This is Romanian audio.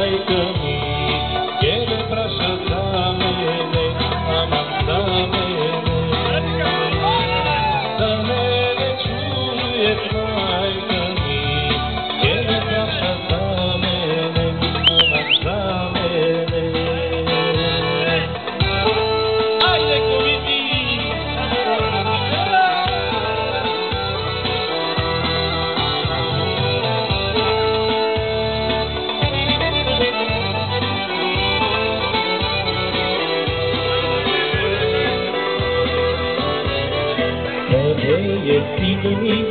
maică mi, ele prașa za mene, mama za mene. Za mene čuješ maică mi, ele praša za mene, mama za mene. Ajde komiti! Să ne ieftinii,